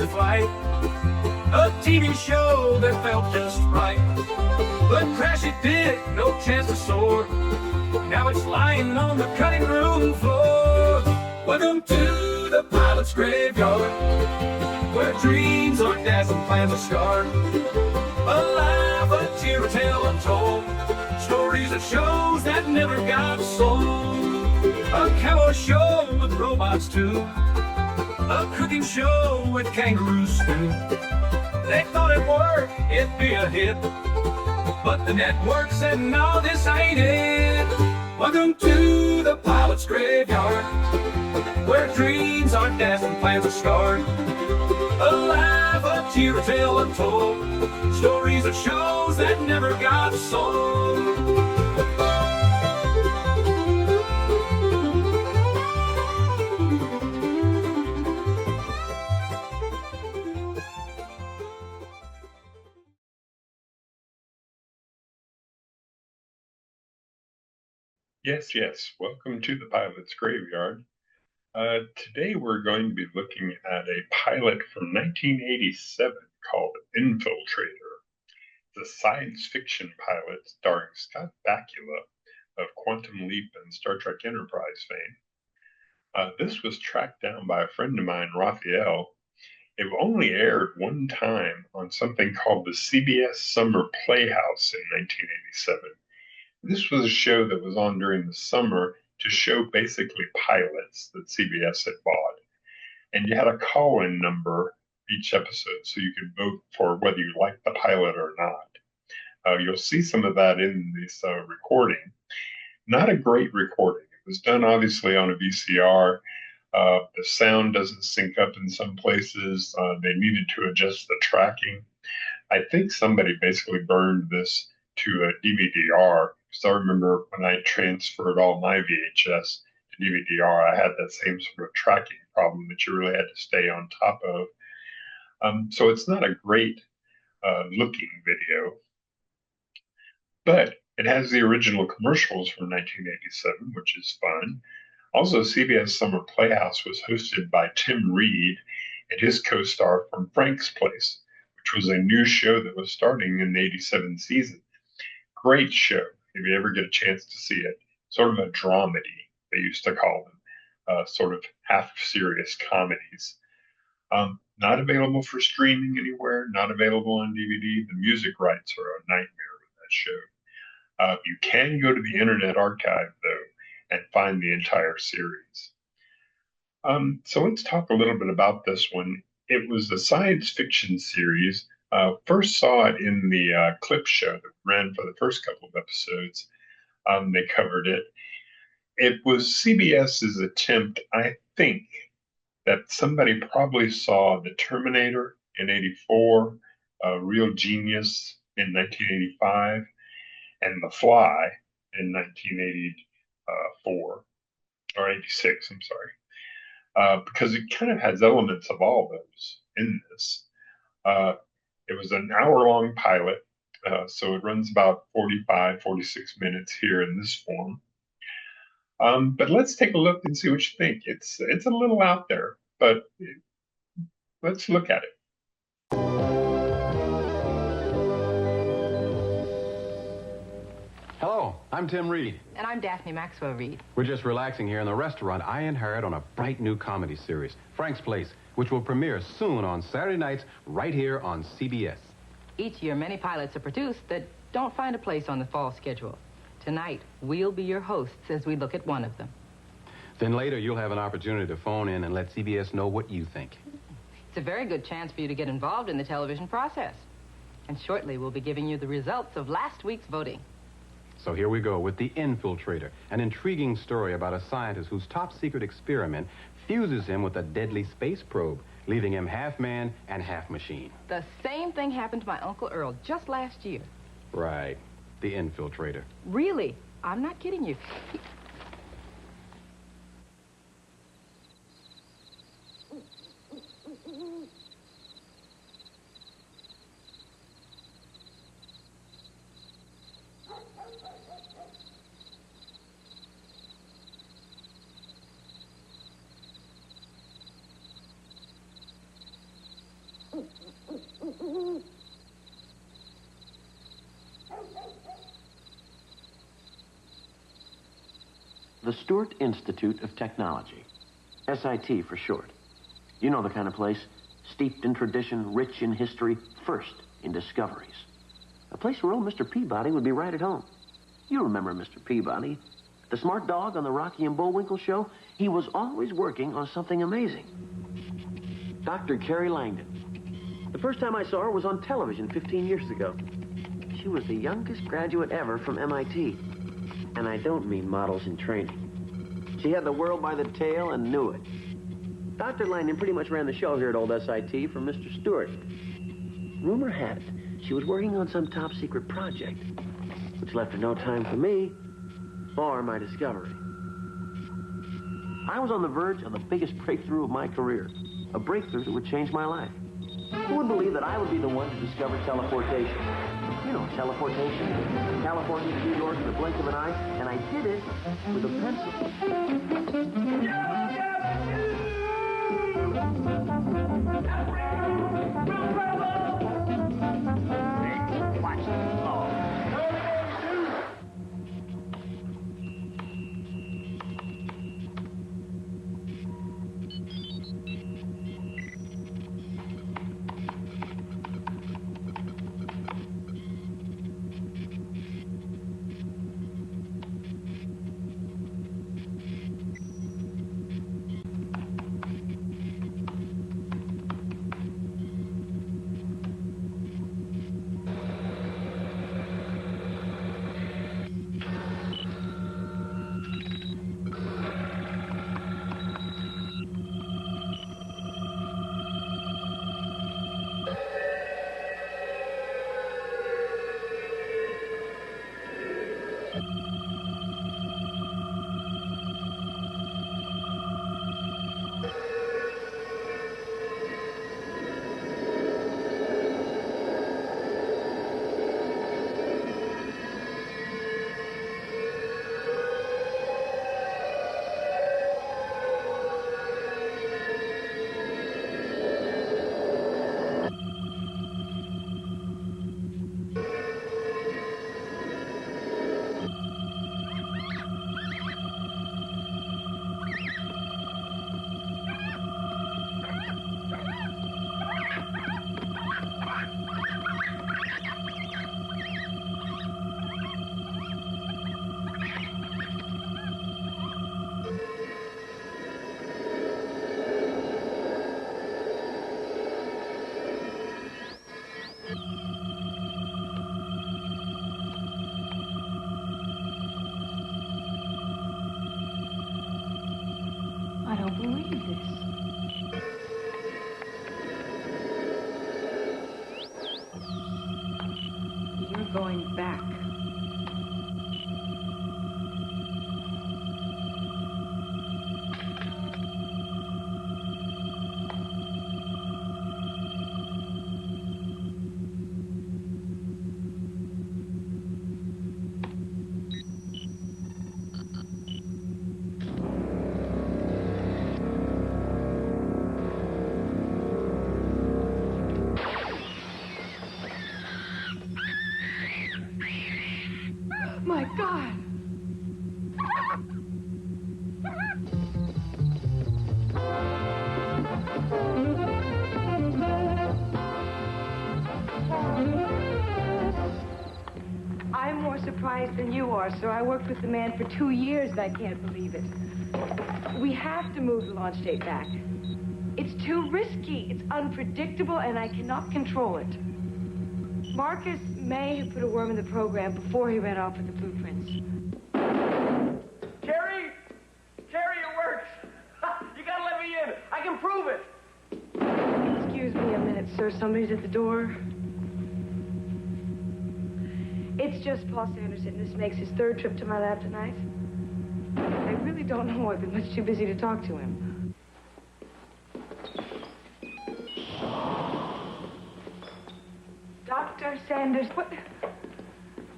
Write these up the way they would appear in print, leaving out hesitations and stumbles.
flight, a TV show that felt just right. But crash it did, no chance to soar. Now it's lying on the cutting room floor. Welcome to the pilot's graveyard, where dreams are dashed and plans are scarred. A laugh, a tear, a tale untold, stories of shows that never got sold. A cowboy show with robots too, a cooking show with kangaroo stew. They thought it'd work, it'd be a hit, but the network said, no, this ain't it. Welcome to the pilot's graveyard, where dreams are dashed and plans are scarred. A laugh, a tear, a tale untold, stories of shows that never got sold. Yes, yes. Welcome to the Pilot's Graveyard. Today we're going to be looking at a pilot from 1987 called Infiltrator. It's a science fiction pilot starring Scott Bakula of Quantum Leap and Star Trek Enterprise fame. This was tracked down by a friend of mine, Raphael. It only aired one time on something called the CBS Summer Playhouse in 1987. This was a show that was on during the summer to show basically pilots that CBS had bought. And you had a call-in number each episode so you could vote for whether you liked the pilot or not. You'll see some of that in this recording. Not a great recording. It was done obviously on a VCR. The sound doesn't sync up in some places. They needed to adjust the tracking. I think somebody basically burned this to a DVD-R. So I remember when I transferred all my VHS to DVD-R, I had that same sort of tracking problem that you really had to stay on top of. So it's not a great looking video, but it has the original commercials from 1987, which is fun. Also, CBS Summer Playhouse was hosted by Tim Reed and his co-star from Frank's Place, which was a new show that was starting in the 87 season. Great show, if you ever get a chance to see it. Sort of a dramedy, they used to call them, sort of half-serious comedies. Not available for streaming anywhere, not available on DVD. The music rights are a nightmare with that show. You can go to the Internet Archive, though, and find the entire series. So let's talk a little bit about this one. It was a science fiction series. First saw it in the clip show that ran for the first couple of episodes. They covered it. It was CBS's attempt, I think, that somebody probably saw The Terminator in '84, Real Genius in 1985, and The Fly in 1984, or 86, I'm sorry, because it kind of has elements of all those in this. It was an hour-long pilot, so it runs about 45, 46 minutes here in this form. But let's take a look and see what you think. It's a little out there, but let's look at it. Hello, I'm Tim Reed. And I'm Daphne Maxwell Reed. We're just relaxing here in the restaurant I inherit on a bright new comedy series, Frank's Place, which will premiere soon on Saturday nights right here on CBS. Each year, many pilots are produced that don't find a place on the fall schedule. Tonight, we'll be your hosts as we look at one of them. Then later, you'll have an opportunity to phone in and let CBS know what you think. It's a very good chance for you to get involved in the television process. And shortly, we'll be giving you the results of last week's voting. So here we go with The Infiltrator, an intriguing story about a scientist whose top-secret experiment fuses him with a deadly space probe, leaving him half man and half machine. The same thing happened to my Uncle Earl just last year. Right. The Infiltrator. Really? I'm not kidding you. The Stewart Institute of Technology. SIT for short. You know the kind of place. Steeped in tradition, rich in history, first in discoveries. A place where old Mr. Peabody would be right at home. You remember Mr. Peabody. The smart dog on the Rocky and Bullwinkle show? He was always working on something amazing. Dr. Carrie Langdon. The first time I saw her was on television 15 years ago. She was the youngest graduate ever from MIT. And I don't mean models in training. She had the world by the tail and knew it. Dr. Langdon pretty much ran the show here at old SIT from Mr. Stewart. Rumor had it she was working on some top secret project, which left her no time for me or my discovery. I was on the verge of the biggest breakthrough of my career, a breakthrough that would change my life. Who would believe that I would be the one to discover teleportation? You know, teleportation. California to New York in the blink of an eye, and I did it with a pencil. Watch the ball. I don't believe this. You're going back. My God! I'm more surprised than you are, sir. I worked with the man for 2 years and I can't believe it. We have to move the launch date back. It's too risky. It's unpredictable and I cannot control it. Marcus may have put a worm in the program before he ran off with the blueprints. Carrie! Carrie, it works! You gotta let me in! I can prove it! Excuse me a minute, sir. Somebody's at the door. It's just Paul Sanderson. This makes his 3rd trip to my lab tonight. I really don't know. I've been much too busy to talk to him. Dr. Sanders, what?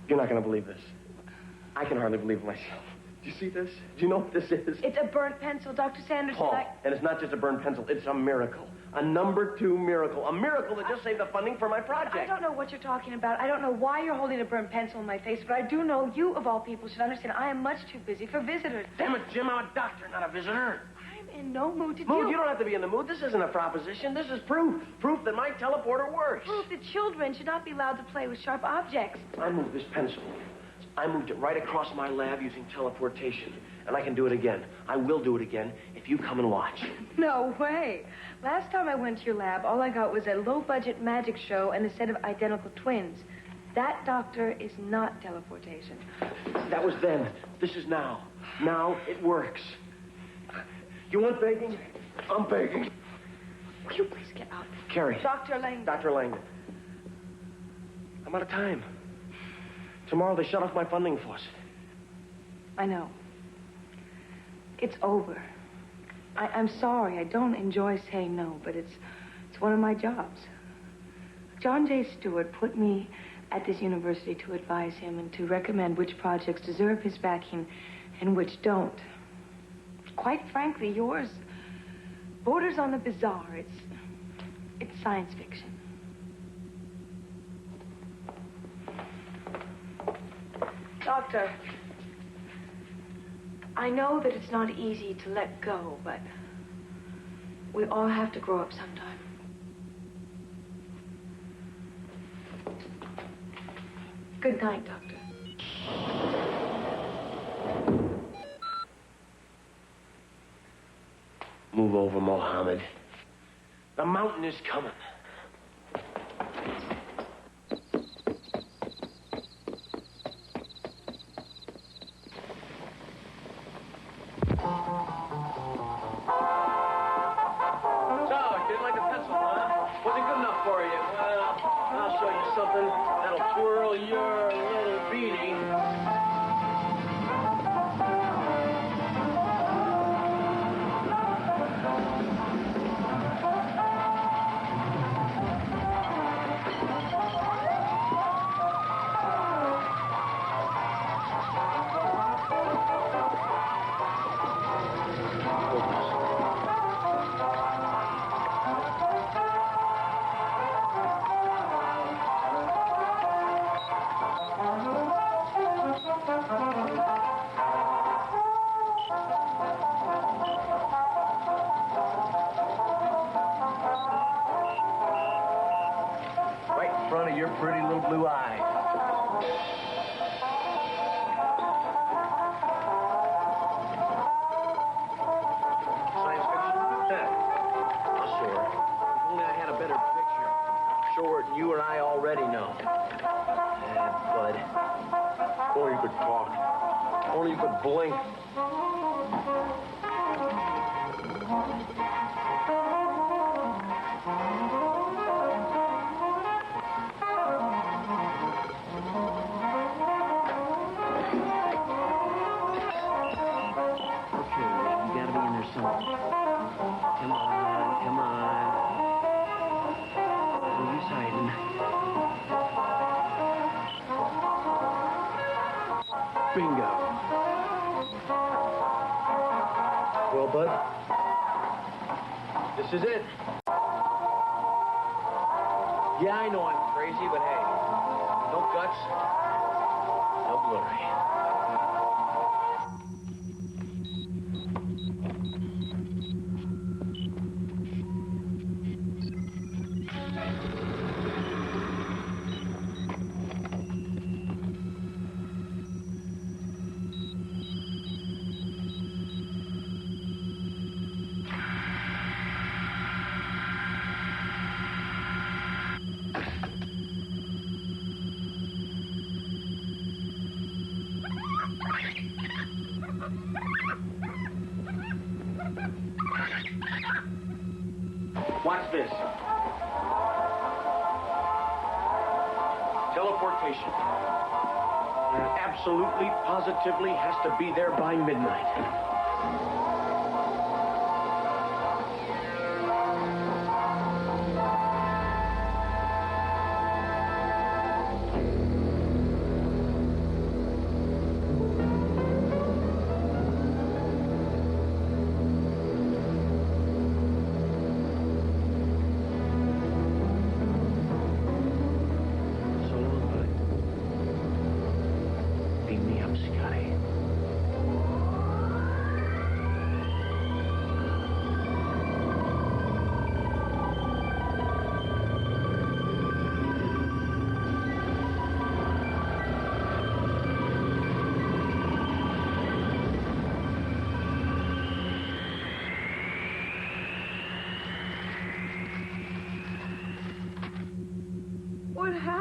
You're not going to believe this. I can hardly believe it myself. Do you see this? Do you know what this is? It's a burnt pencil, Dr. Sanderson. Paul, and it's not just a burnt pencil. It's a miracle. A number 2 miracle. A miracle that just saved the funding for my project. I don't know what you're talking about. I don't know why you're holding a burnt pencil in my face, but I do know you, of all people, should understand I am much too busy for visitors. Damn it, Jim, I'm a doctor, not a visitor. I'm in no mood to Mood? deal. You don't have to be in the mood. This isn't a proposition. This is proof. Proof that my teleporter works. Proof that children should not be allowed to play with sharp objects. I moved this pencil. I moved it right across my lab using teleportation. And I can do it again. I will do it again if you come and watch. No way. Last time I went to your lab, all I got was a low-budget magic show and a set of identical twins. That, doctor, is not teleportation. That was then. This is now. Now it works. You want begging? I'm begging. Will you please get out? Carrie. Dr. Langdon. Dr. Langdon. I'm out of time. Tomorrow they shut off my funding faucet. I know. It's over. I'm sorry. I don't enjoy saying no, but it's one of my jobs. John J. Stewart put me at this university to advise him and to recommend which projects deserve his backing and which don't. Quite frankly, yours borders on the bizarre. It's science fiction. Doctor, I know that it's not easy to let go, but we all have to grow up sometime. Good night, Doctor. Move over, Mohammed. The mountain is coming. Your pretty little blue eye. Science fiction? Yeah. Sure. If only I had a better picture. Sure, you and I already know. Bud. If only you could talk. If only you could blink. Bingo. Well, bud, this is it. Yeah, I know I'm crazy, but hey, no guts, no glory. Watch this. Teleportation. And it absolutely, positively has to be there by midnight.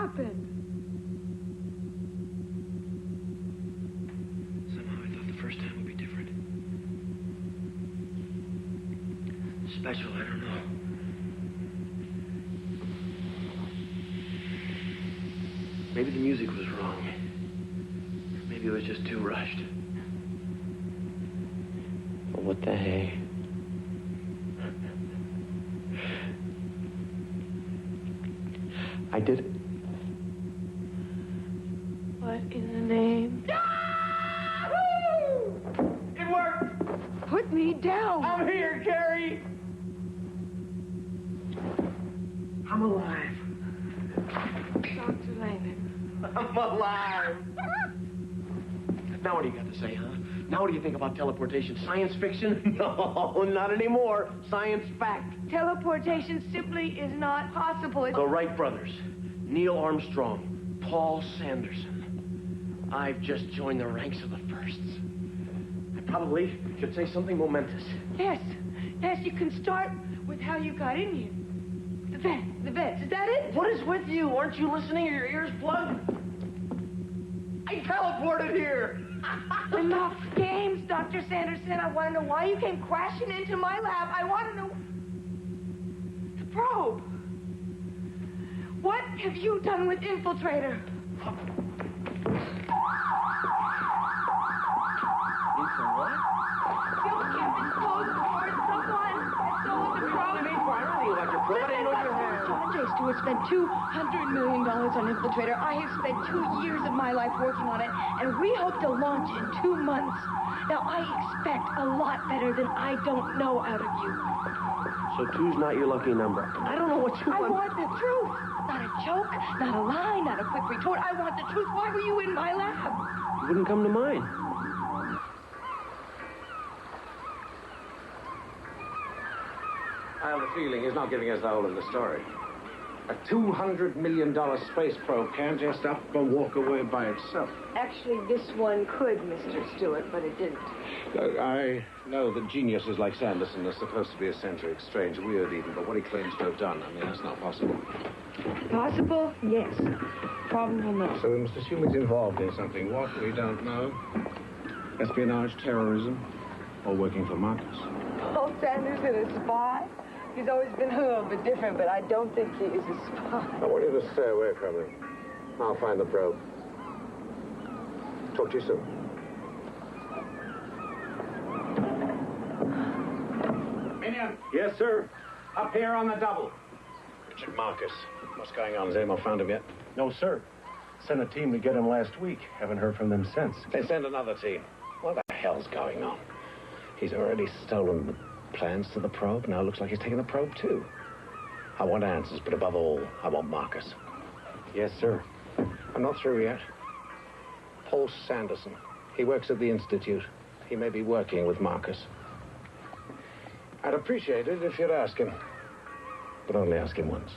happened? Somehow I thought the first time would be different. Special, I don't know. Maybe the music was wrong. Maybe it was just too rushed. But what the hey? I did it. What in the name? It worked! Put me down. I'm here, Carrie! I'm alive. Dr. Lehman. I'm alive! Now what do you got to say, huh? Now what do you think about teleportation? Science fiction? No, not anymore. Science fact. Teleportation simply is not possible. The Wright brothers, Neil Armstrong, Paul Sanderson. I've just joined the ranks of the firsts. I probably should say something momentous. Yes, you can start with how you got in here. The vents, is that it? What is with you? Aren't you listening? Are your ears plugged? I teleported here. Enough games, Dr. Sanderson. I want to know why you came crashing into my lab. I want to know... The probe. What have you done with Infiltrator? Into what? You can't close the door. Someone has stolen the probe. I don't know about your probe. I didn't know you had. John J. Stewart spent $200 million on Infiltrator. I have spent 2 years of my life working on it, and we hope to launch in 2 months. Now, I expect a lot better than I don't know out of you. So 2's not your lucky number. I don't know what you I want. want the truth. Not a joke, not a lie, not a quick retort. I want the truth. Why were you in my lab? You wouldn't come to mine. I have a feeling he's not giving us the whole of the story. A $200 million space probe can't just up and walk away by itself. Actually, this one could, Mr. Stewart, but it didn't. Look, I know that geniuses like Sanderson are supposed to be eccentric, strange, weird even, but what he claims to have done, I mean, that's not possible. Possible? Yes. Probable, no. So we must assume he's involved in something. What? We don't know. Espionage, terrorism, or working for Marcus. Paul Sanderson, a spy? He's always been a little bit different, but I don't think he is a spy. I want you to stay away from him. I'll find the probe. Talk to you soon. Minion! Yes, sir. Up here on the double. Richard Marcus. What's going on? Has anyone found him yet? No, sir. Sent a team to get him last week. Haven't heard from them since. They send another team. What the hell's going on? He's already stolen the plans to the probe. Now it looks like he's taking the probe, too. I want answers, but above all, I want Marcus. Yes, sir. I'm not through yet. Paul Sanderson. He works at the Institute. He may be working with Marcus. I'd appreciate it if you'd ask him. But only ask him once.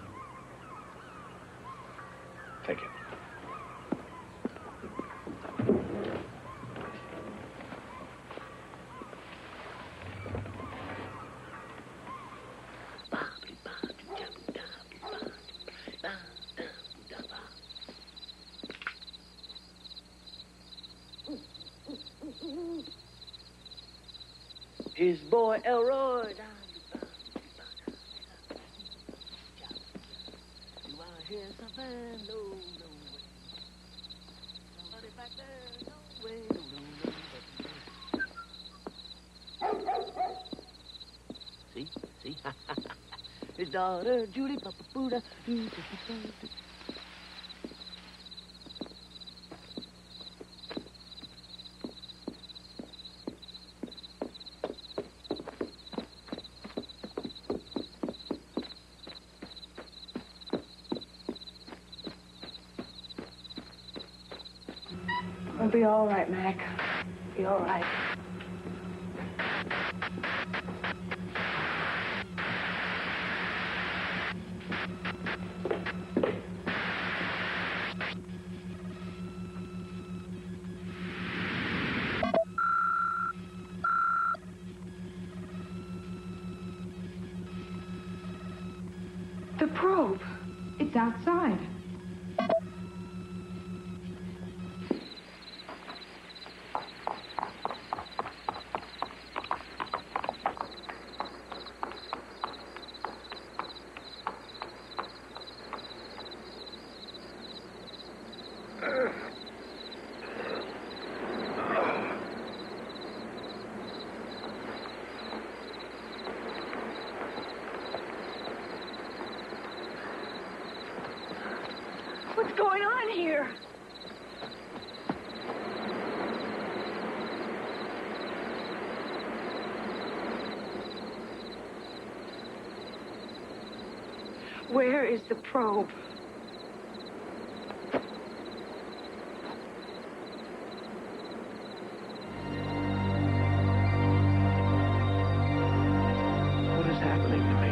Take it. His boy Elroy. Do I hear something? No, no way. Somebody back there? No way, no, no, no. See? His daughter, Judy, Papa Buddha. It'll be all right, Mac. Be all right. The probe. It's outside. going on here? Where is the probe? What is happening to me?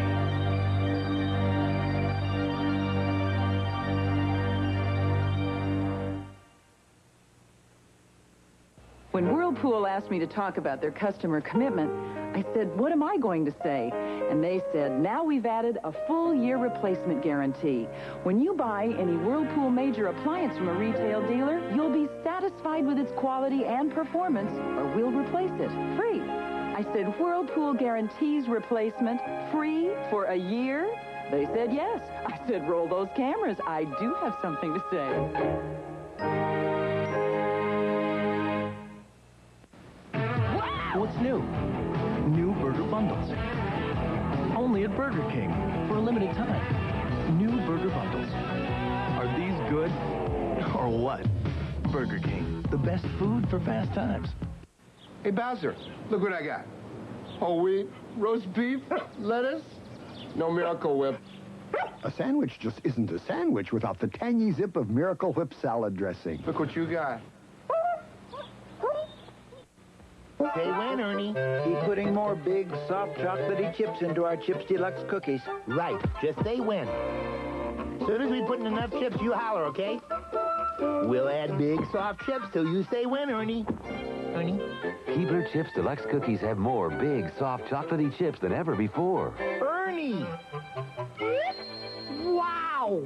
When Whirlpool asked me to talk about their customer commitment, I said, what am I going to say? And they said, now we've added a full-year replacement guarantee. When you buy any Whirlpool major appliance from a retail dealer, you'll be satisfied with its quality and performance, or we'll replace it free. I said, Whirlpool guarantees replacement free for a year? They said yes. I said, roll those cameras. I do have something to say. What's new? New burger bundles. Only at Burger King for a limited time. New burger bundles. Are these good or what? Burger King, the best food for fast times. Hey, Bowser, look what I got. Whole wheat, roast beef, lettuce, no Miracle Whip. A sandwich just isn't a sandwich without the tangy zip of Miracle Whip salad dressing. Look what you got. Say when, Ernie? Keep putting more big, soft, chocolatey chips into our Chips Deluxe cookies. Right. Just say when. Soon as we put in enough chips, you holler, okay? We'll add big, soft chips till you say when, Ernie. Ernie? Keebler Chips Deluxe cookies have more big, soft, chocolatey chips than ever before. Ernie! Wow!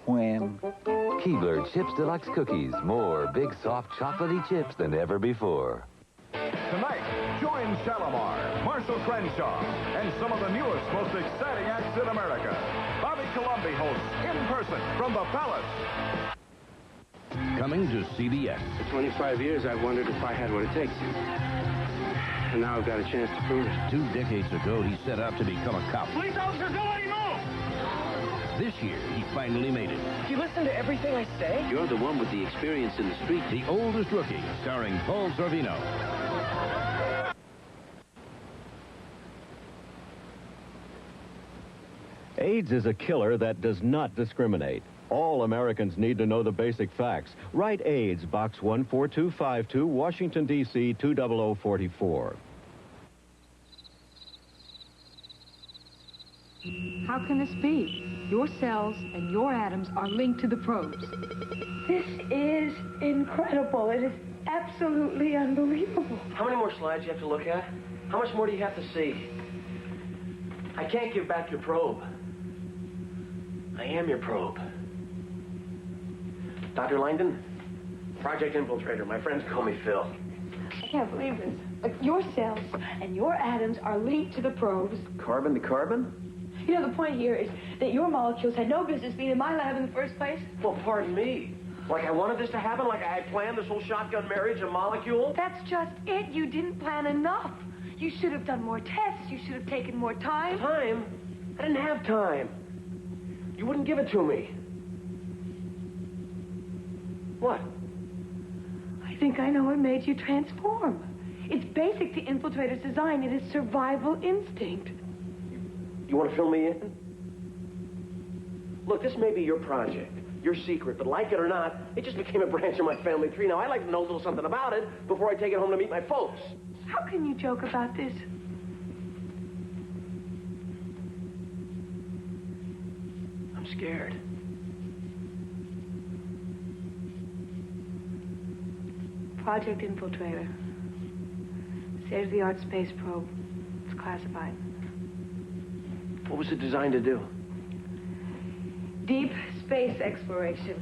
When? Keebler Chips Deluxe cookies, more big, soft, chocolatey chips than ever before. Tonight, join Shalimar, Marshall Crenshaw, and some of the newest, most exciting acts in America. Bobby Colomby hosts in person from the Palace. Coming to CBS. For 25 years, I've wondered if I had what it takes. And now I've got a chance to prove it. 2 decades ago, he set out to become a cop. Police officers, nobody move! This year, he finally made it. Do you listen to everything I say? You're the one with the experience in the street. The Oldest Rookie, starring Paul Sorvino. AIDS is a killer that does not discriminate. All Americans need to know the basic facts. Write AIDS, Box 14252, Washington, D.C. 20044. How can this be? Your cells and your atoms are linked to the probes. This is incredible. It is absolutely unbelievable. How many more slides do you have to look at? How much more do you have to see? I can't give back your probe. I am your probe. Dr. Langdon, Project Infiltrator. My friends call me Phil. I can't believe this. Like, your cells and your atoms are linked to the probes. Carbon to carbon? You know, the point here is that your molecules had no business being in my lab in the first place. Well, pardon me. Like I wanted this to happen? Like I planned this whole shotgun marriage of molecule? That's just it. You didn't plan enough. You should have done more tests. You should have taken more time. Time? I didn't have time. You wouldn't give it to me. What? I think I know what made you transform. It's basic to Infiltrator's design. It is survival instinct. You want to fill me in? Look, this may be your project, your secret, but like it or not, it just became a branch of my family tree. Now, I'd like to know a little something about it before I take it home to meet my folks. How can you joke about this? I'm scared. Project Infiltrator. State-of-the-art space probe. It's classified. What was it designed to do? Deep space exploration.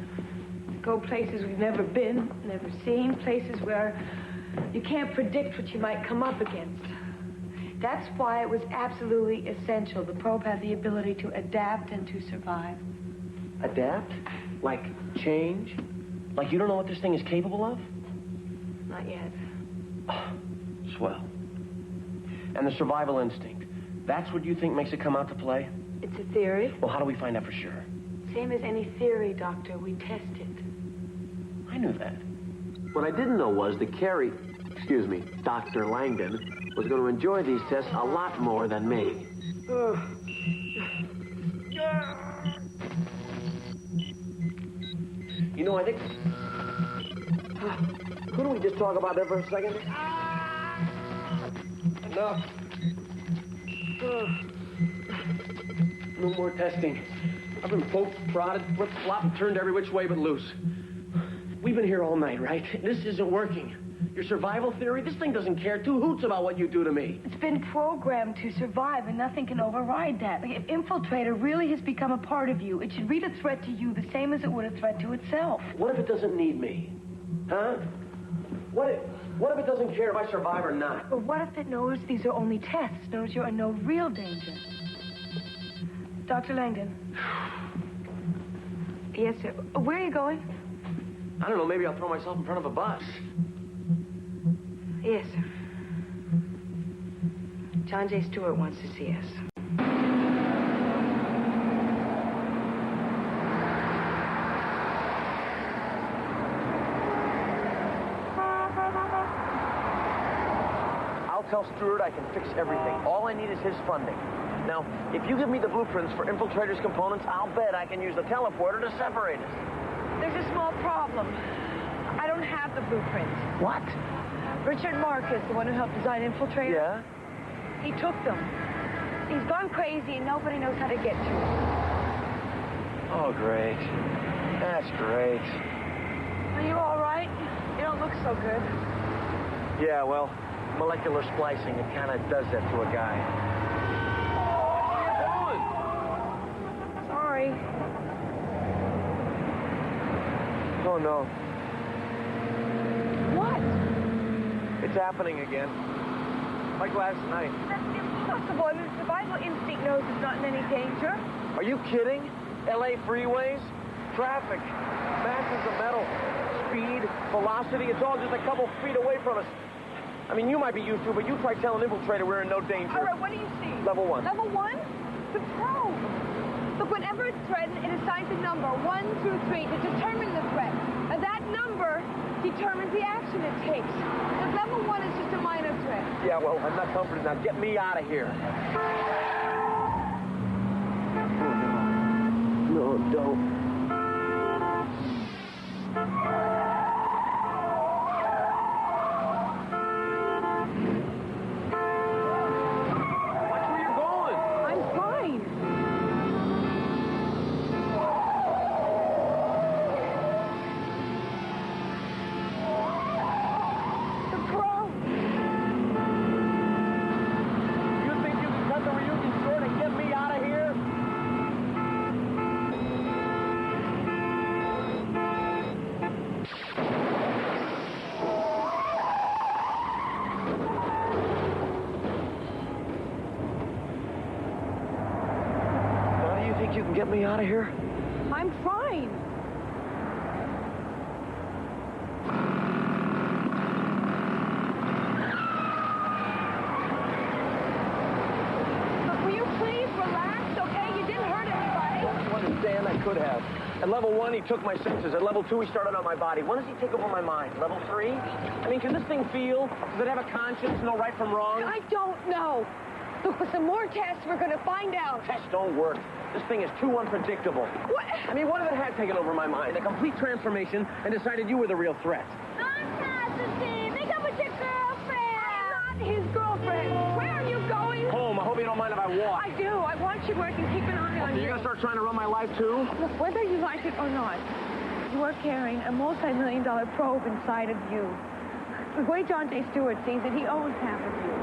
To go places we've never been, never seen, places where you can't predict what you might come up against. That's why it was absolutely essential. The probe had the ability to adapt and to survive. Adapt? Like change? Like you don't know what this thing is capable of? Not yet. Oh, swell. And the survival instinct. That's what you think makes it come out to play? It's a theory. Well, how do we find out for sure? Same as any theory, Doctor. We test it. I knew that. What I didn't know was that Carrie, excuse me, Dr. Langdon, was going to enjoy these tests a lot more than me. You know, I think... Couldn't we just talk about that for a second? Enough. No more testing. I've been poked, prodded, flipped, flopped, turned every which way but loose. We've been here all night, right? This isn't working. Your survival theory, this thing doesn't care two hoots about what you do to me. It's been programmed to survive, and nothing can override that. If Infiltrator really has become a part of you, it should read a threat to you the same as it would a threat to itself. What if it doesn't need me? Huh? What if it doesn't care if I survive or not? But what if it knows these are only tests, knows you're in no real danger? Dr. Langdon. Yes, sir. Where are you going? I don't know, maybe I'll throw myself in front of a bus. Yes, sir. John J. Stewart wants to see us. I'll tell Stewart I can fix everything. All I need is his funding. Now, if you give me the blueprints for Infiltrator's components, I'll bet I can use the teleporter to separate us. There's a small problem. I don't have the blueprints. What? Richard Marcus, the one who helped design Infiltrator. Yeah? He took them. He's gone crazy and nobody knows how to get to him. Oh, great. That's great. Are you all right? You don't look so good. Yeah, well, molecular splicing, it kind of does that to a guy. Sorry. Oh, no. What? It's happening again. Like last night. That's impossible. The survival instinct knows it's not in any danger. Are you kidding? LA freeways? Traffic. Masses of metal. Speed. Velocity. It's all just a couple feet away from us. I mean, you might be used to it, but you try telling Infiltrator we're in no danger. All right, what do you see? Level 1. Level 1? The probe. Look, whenever it's threatened, it assigns a number, 1 through 3, to determine the threat. And that number determines the action it takes. But level 1 is just a minor threat. Yeah, well, I'm not comforted now. Get me out of here. Oh, no. No, don't. Watch where you're going. I'm fine. The probe. You think you can cut the reunion short and get me out of here? Now, do you think you can get me out of here? I'm fine. Look, will you please relax, okay? You didn't hurt anybody. You understand? I could have. At level 1, he took my senses. At level 2, he started on my body. When does he take over my mind? Level 3? I mean, can this thing feel? Does it have a conscience? Know right from wrong? I don't know. Look, with some more tests, we're going to find out. Tests don't work. This thing is too unpredictable. What? I mean, what if it had taken over my mind? A complete transformation and decided you were the real threat? Make up with your girlfriend. I'm not his girlfriend. Where are you going? Home. I hope you don't mind if I walk. I do. I want you where I can keep an eye on So you. you're going to start trying to run my life, too? Look, whether you like it or not, you are carrying a multi-million-dollar probe inside of you. The way John J. Stewart sees it, he owns half of you.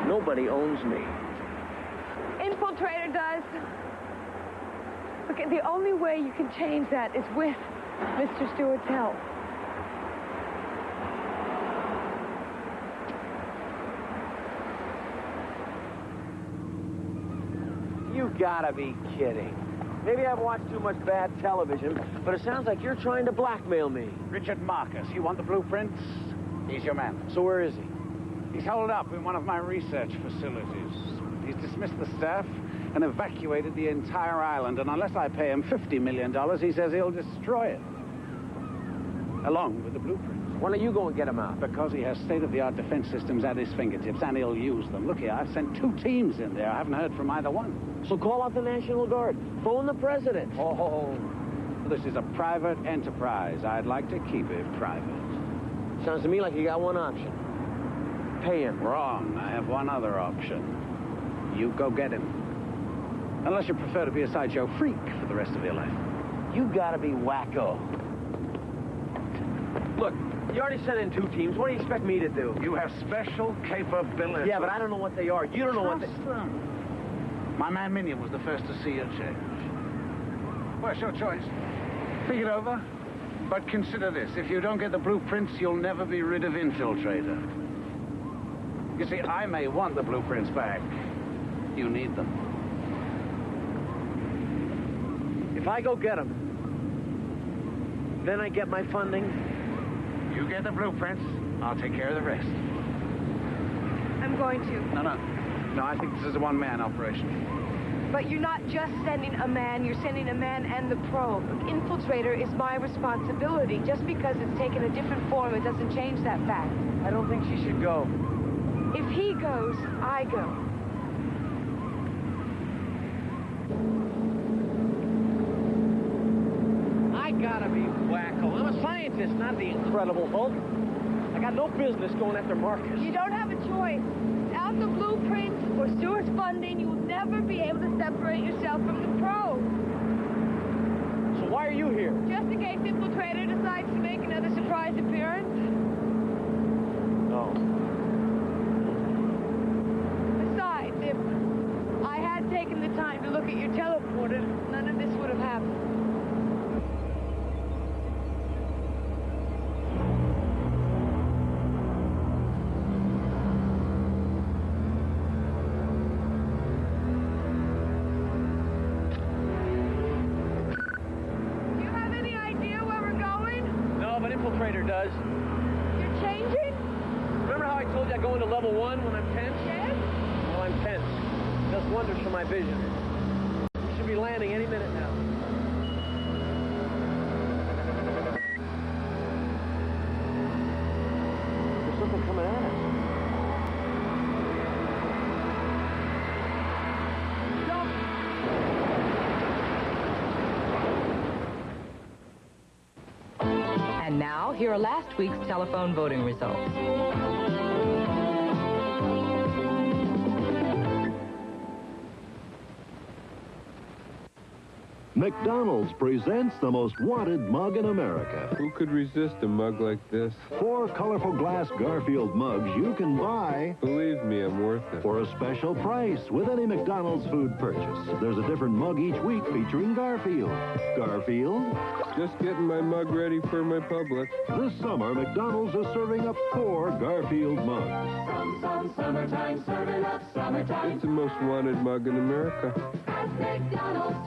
Nobody owns me. Infiltrator does. Look, the only way you can change that is with Mr. Stewart's help. You gotta be kidding. Maybe I've watched too much bad television, but it sounds like you're trying to blackmail me. Richard Marcus, you want the blueprints? He's your man. So where is he? He's holed up in one of my research facilities. He's dismissed the staff and evacuated the entire island, and unless I pay him $50 million, he says he'll destroy it. Along with the blueprints. Why don't you go and get him out? Because he has state-of-the-art defense systems at his fingertips, and he'll use them. Look here, I've sent 2 teams in there. I haven't heard from either one. So call out the National Guard. Phone the president. Oh, this is a private enterprise. I'd like to keep it private. Sounds to me like you got one option. Pay him. Wrong. I have one other option. You go get him. Unless you prefer to be a sideshow freak for the rest of your life. You gotta be wacko. Look, you already sent in 2 teams. What do you expect me to do? You have special capabilities. Yeah, but I don't know what they are. You don't know what they... Trust them. My man Minion was the first to see a change. Well, it's your choice. Think it over. But consider this. If you don't get the blueprints, you'll never be rid of Infiltrator. You see, I may want the blueprints back. You need them. If I go get them, then I get my funding. You get the blueprints, I'll take care of the rest. I'm going to. No, I think this is a one-man operation. But you're not just sending a man, you're sending a man and the probe. Infiltrator is my responsibility. Just because it's taken a different form, it doesn't change that fact. I don't think she should go. If he goes, I go. I gotta be wacko. I'm a scientist, not the Incredible Hulk. I got no business going after Marcus. You don't have a choice. Without the blueprints or Stewart's funding, you will never be able to separate yourself from the probe. So why are you here? Just in case Infiltrator decides to make another surprise appearance. No. Besides, if I had taken the time to look at your teleporter, none of this would have happened. Infiltrator does. You're changing? Remember how I told you I go into level 1 when I'm tense? Yes. Well, I'm tense. It does wonders for my vision. We should be landing any minute now. There's something coming at us. And now, here are last week's telephone voting results. McDonald's presents the most wanted mug in America. Who could resist a mug like this? 4 colorful glass Garfield mugs you can buy. Believe me, I'm worth it. For a special price with any McDonald's food purchase. There's a different mug each week featuring Garfield. Garfield? Just getting my mug ready for my public. This summer, McDonald's is serving up 4 Garfield mugs. Some summertime, serving up summertime. It's the most wanted mug in America. At McDonald's.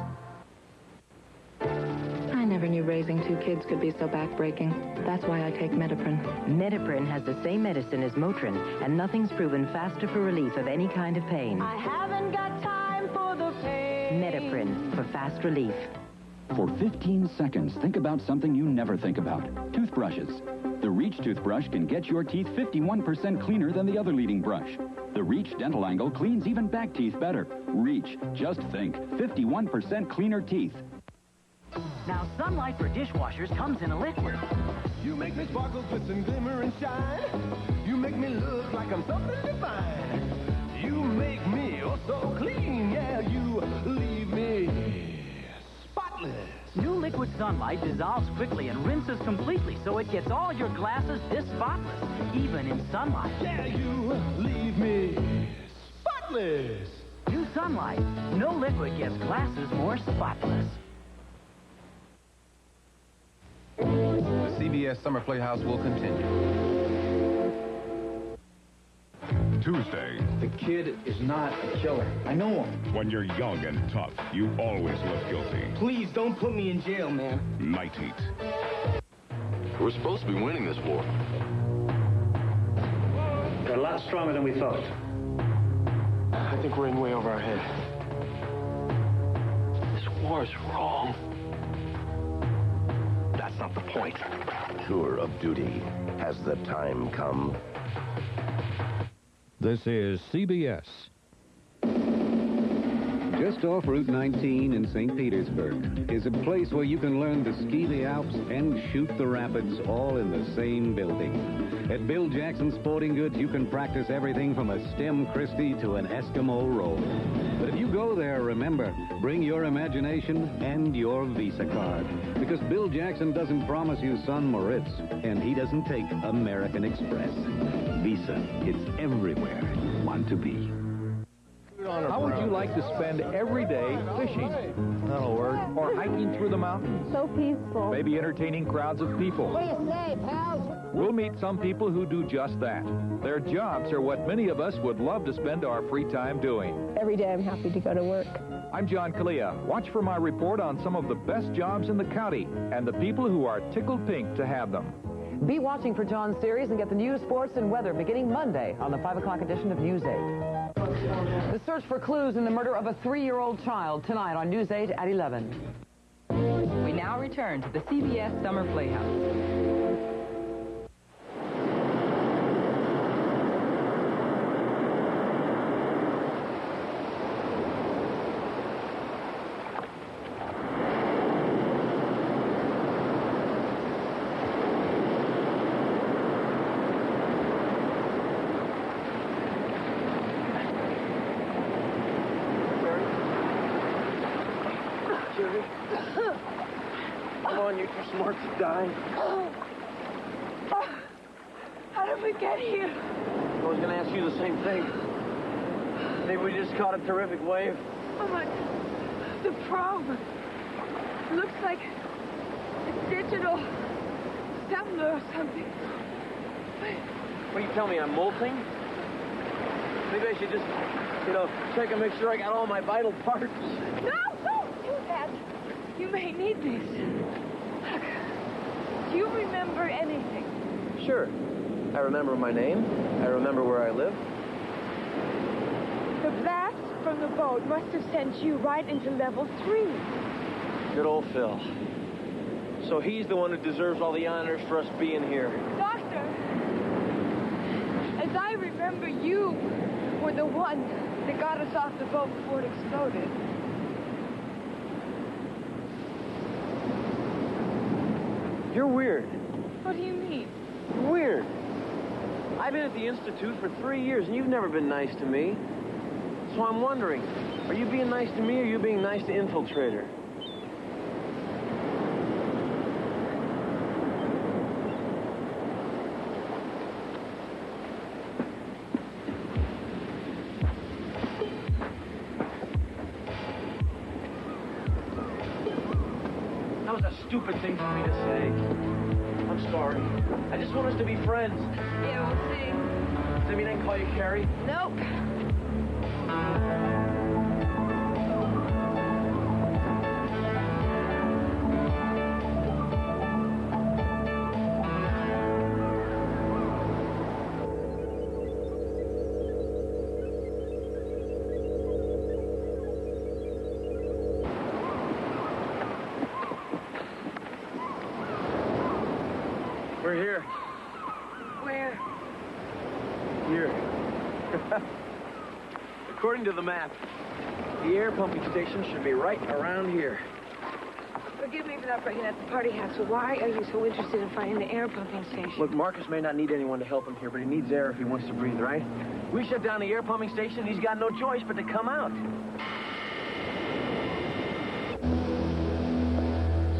I never knew raising 2 kids could be so backbreaking. That's why I take Metaprin. Metaprin has the same medicine as Motrin, and nothing's proven faster for relief of any kind of pain. I haven't got time for the pain. Metaprin for fast relief. For 15 seconds, think about something you never think about. Toothbrushes. The Reach toothbrush can get your teeth 51% cleaner than the other leading brush. The Reach Dental Angle cleans even back teeth better. Reach, just think, 51% cleaner teeth. Now, Sunlight for dishwashers comes in a liquid. You make me sparkle, glisten, glimmer, and shine. You make me look like I'm something divine. You make me oh so clean, yeah, you leave me spotless. New liquid Sunlight dissolves quickly and rinses completely, so it gets all your glasses this spotless, even in sunlight. Yeah, you leave me spotless. New Sunlight. No liquid gets glasses more spotless. The CBS Summer Playhouse will continue. Tuesday. The kid is not a killer. I know him. When you're young and tough, you always look guilty. Please don't put me in jail, man. Night Heat. We're supposed to be winning this war. There are lots lot stronger than we thought. I think we're in way over our head. This war's wrong. That's not the point. Tour of duty. Has the time come? This is CBS. Just off Route 19 in St. Petersburg is a place where you can learn to ski the Alps and shoot the rapids all in the same building. At Bill Jackson Sporting Goods, you can practice everything from a stem Christie to an Eskimo roll. But if you go there, remember, bring your imagination and your Visa card. Because Bill Jackson doesn't promise you Sun Moritz, and he doesn't take American Express. Visa, it's everywhere you want to be. How would you like to spend every day fishing? That'll work. Or hiking through the mountains? So peaceful. Maybe entertaining crowds of people. What do you say, pals? We'll meet some people who do just that. Their jobs are what many of us would love to spend our free time doing. Every day I'm happy to go to work. I'm John Kalia. Watch for my report on some of the best jobs in the county and the people who are tickled pink to have them. Be watching for John's series and get the news, sports, and weather beginning Monday on the 5 o'clock edition of News 8. The search for clues in the murder of a 3-year-old child tonight on News 8 at 11. We now return to the CBS Summer Playhouse. Come on, you're too smart to die. How did we get here? I was going to ask you the same thing. Maybe we just caught a terrific wave. Oh, my... The probe. It looks like it's digital. Cellular or something. What do you tell me, I'm molting? Maybe I should just, check and make sure I got all my vital parts. No, don't do that. You may need this. Look, do you remember anything? Sure. I remember my name. I remember where I live. The blast from the boat must have sent you right into level 3. Good old Phil. So he's the one who deserves all the honors for us being here. Doctor, as I remember, you were the one that got us off the boat before it exploded. You're weird. What do you mean? Weird. I've been at the Institute for 3 years, and you've never been nice to me. So I'm wondering, are you being nice to me, or are you being nice to Infiltrator? That was a stupid thing for me to say. I'm sorry. I just want us to be friends. Yeah, we'll see. Does that mean I can call you Carrie? Nope. We're here. Where? Here. According to the map, the air pumping station should be right around here. Forgive me for not bringing up the party house, but why are you so interested in finding the air pumping station? Look, Marcus may not need anyone to help him here, but he needs air if he wants to breathe, right? We shut down the air pumping station, he's got no choice but to come out.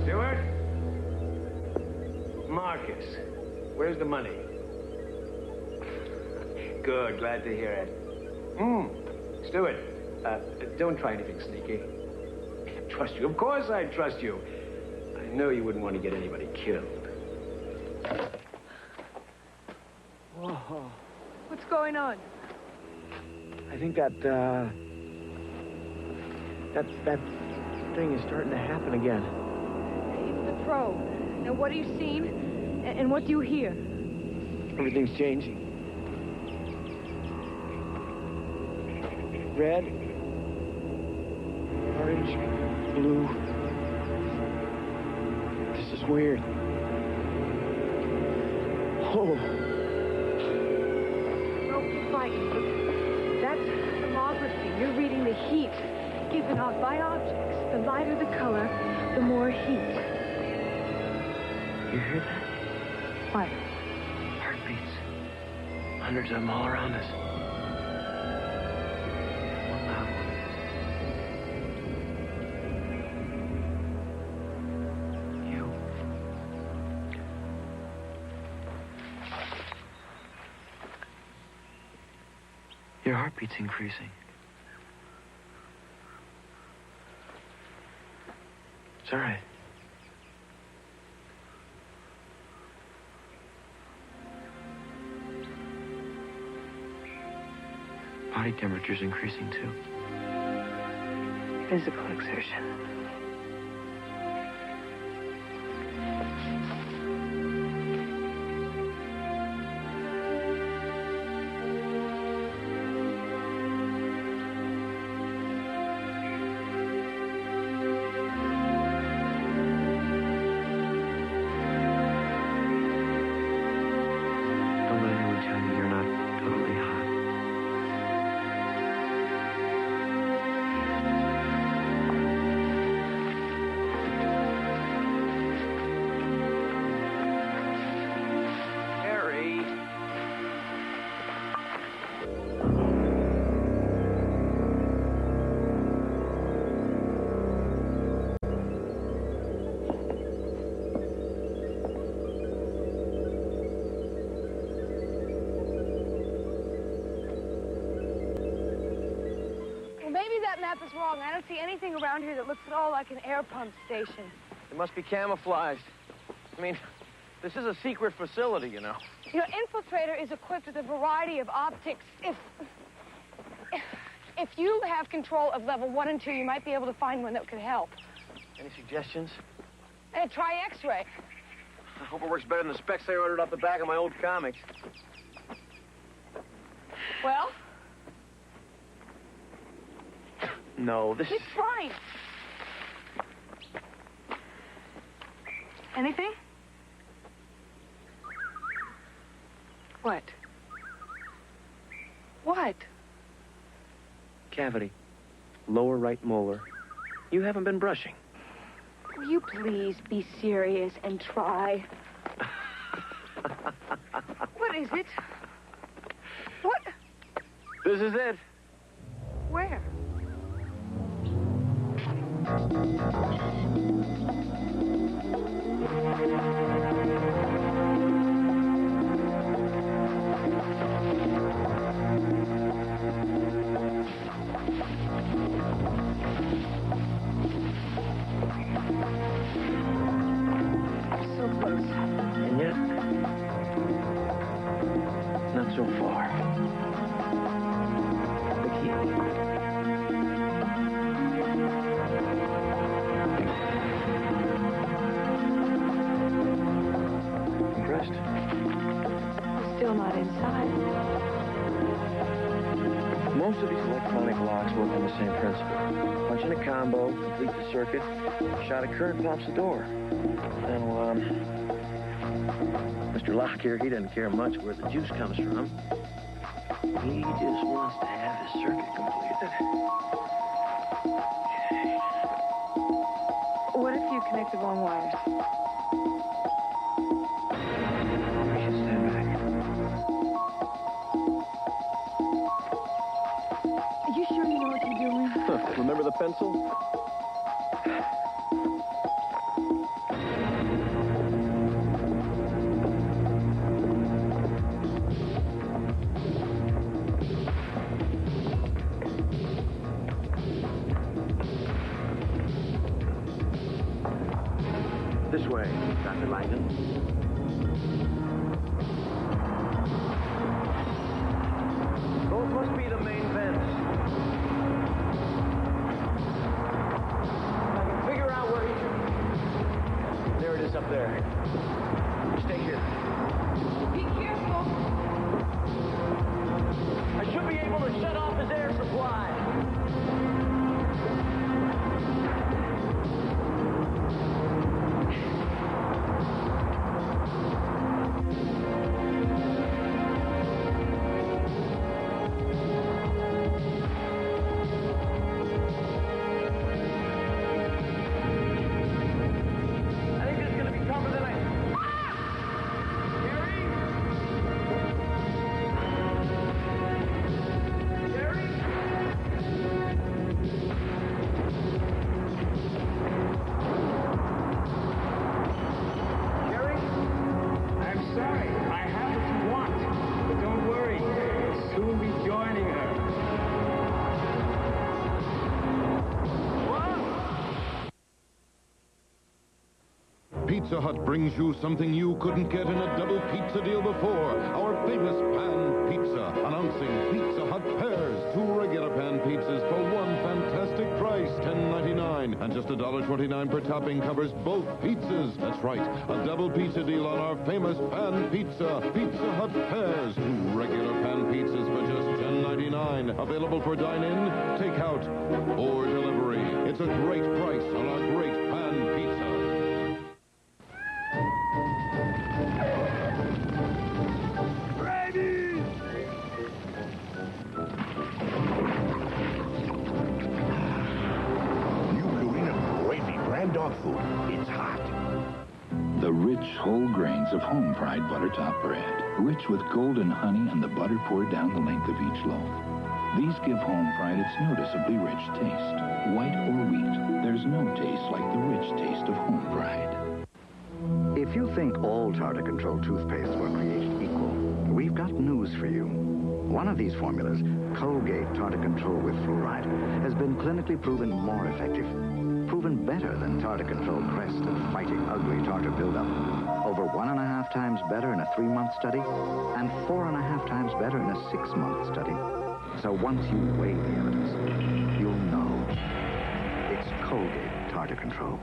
Stewart? Marcus, where's the money? Good, glad to hear it. Stewart, don't try anything sneaky. Trust you. Of course I trust you. I know you wouldn't want to get anybody killed. Whoa. What's going on? I think that thing is starting to happen again. It's the probe. Now, what have you seen? And what do you hear? Everything's changing. red, orange, blue. This is weird. Oh. Don't be frightened. That's thermography. You're reading the heat given off by objects. The lighter the color, the more heat. You hear that? What? Heartbeats. Hundreds of them all around us. Your heartbeat's increasing. It's all right. Body temperature's increasing too. Physical exertion. Don't let anyone tell you you're not totally hot. Harry. Well, maybe that map is wrong. I don't see anything around here that looks at all like an air pump station. It must be camouflaged. I mean, this is a secret facility, you know. You know, Infiltrator is equipped with a variety of optics. If you have control of level 1 and 2, you might be able to find one that could help. Any suggestions? Try X-ray. I hope it works better than the specs I ordered off the back of my old comics. Well, No, this it's fine. Anything? What? What? Cavity. Lower right molar. You haven't been brushing. Will you please be serious and try? What is it? What? This is it. Where? So close. And yet, not so far. The key. Impressed? We're still not inside. Most of these electronic locks work on the same principle. Punch in a combo, complete the circuit, shot of current pops the door. Now, Mr. Locke here, he doesn't care much where the juice comes from. He just wants to have his circuit completed. What if you connect the wrong wires? We should stand back. Are you sure you know what you're doing? Remember the pencil? This way, Dr. Langdon. Those must be the main vents. I can figure out where he... There it is up there. Stay here. Be careful. I should be able to shut off his air supply. Pizza Hut brings you something you couldn't get in a double pizza deal before. Our famous pan pizza. Announcing Pizza Hut pairs. 2 regular pan pizzas for one fantastic price, $10.99. And just $1.29 per topping covers both pizzas. That's right, a double pizza deal on our famous pan pizza. Pizza Hut pairs. 2 regular pan pizzas for just $10.99. Available for dine-in, takeout, or delivery. It's a great price on our great pan pizza. Dog food. It's hot. The rich whole grains of home-fried butter-top bread, rich with golden honey and the butter poured down the length of each loaf. These give home-fried its noticeably rich taste. White or wheat, there's no taste like the rich taste of home-fried. If you think all tartar control toothpastes were created equal, we've got news for you. One of these formulas, Colgate Tartar Control with Fluoride, has been clinically proven more effective. Proven better than Tartar Control Crest at fighting ugly tartar buildup. Over 1.5 times better in a 3-month study, and 4.5 times better in a 6-month study. So once you weigh the evidence, you'll know. It's Colgate Tartar Control.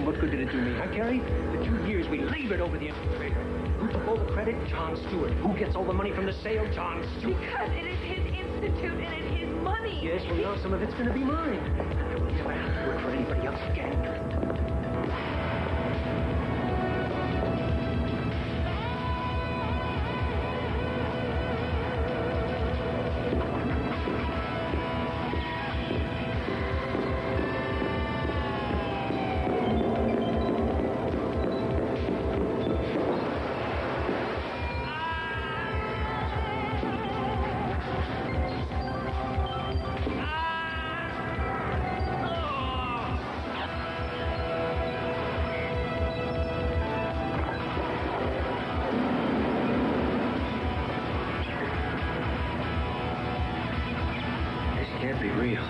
What good did it do me, huh, Gary? For 2 years, we labored over the Infiltrator. Who took all the credit? John Stewart. Who gets all the money from the sale? John Stewart. Because it is his institute and it's his money. Yes, well, now some of it's going to be mine. I will never have to work for anybody else again. Can't be real.